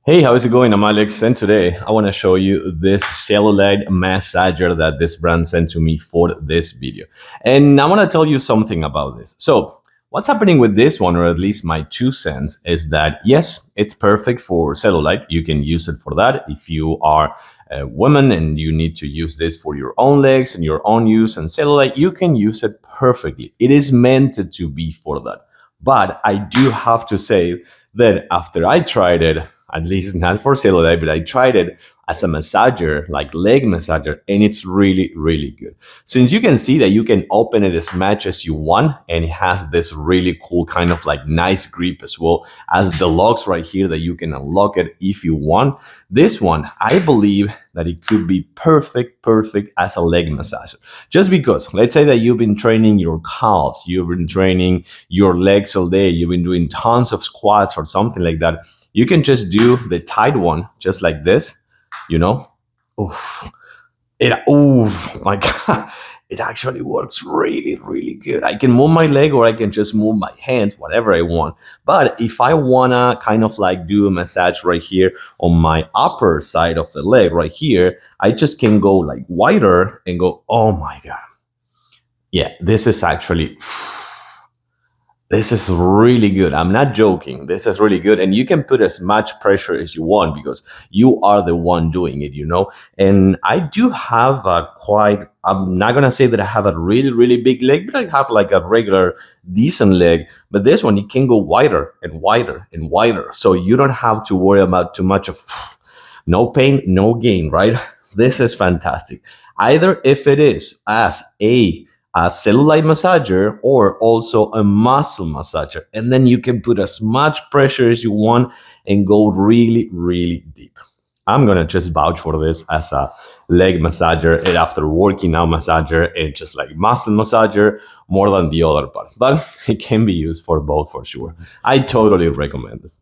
Hey, how's it going? I'm Alex, and today I want to show you this cellulite massager that this brand sent to me for this video. And I want to tell you something about this. So, what's happening with this one, or at least my 2 cents, is that yes, it's perfect for cellulite. You can use it for that. If you are a woman and you need to use this for your own legs and your own use and cellulite, you can use it perfectly. It is meant to be for that. But I do have to say that after I tried it, at least not for cellulite, but I tried it as a massager, like leg massager, and it's really, really good. Since you can see that you can open it as much as you want, and it has this really cool kind of like nice grip as well as the locks right here that you can unlock it if you want. This one, I believe that it could be perfect as a leg massager. Just because, let's say that you've been training your calves, you've been training your legs all day, you've been doing tons of squats or something like that. You can just do the tight one, just like this, you know. Oof. Oof, my God, it actually works really, really good. I can move my leg or I can just move my hands, whatever I want. But if I wanna kind of like do a massage right here on my upper side of the leg right here, I just can go like wider and go, oh my God. Yeah, this is actually this is really good. I'm not joking. This is really good. And you can put as much pressure as you want because you are the one doing it, you know? And I do have I'm not going to say that I have a really, really big leg, but I have like a regular decent leg. But this one, it can go wider and wider and wider. So you don't have to worry about too much of no pain, no gain, right? This is fantastic. Either if it is as a cellulite massager or also a muscle massager. And then you can put as much pressure as you want and go really, really deep. I'm going to just vouch for this as a leg massager and after working out massager and just like muscle massager more than the other part. But it can be used for both for sure. I totally recommend this.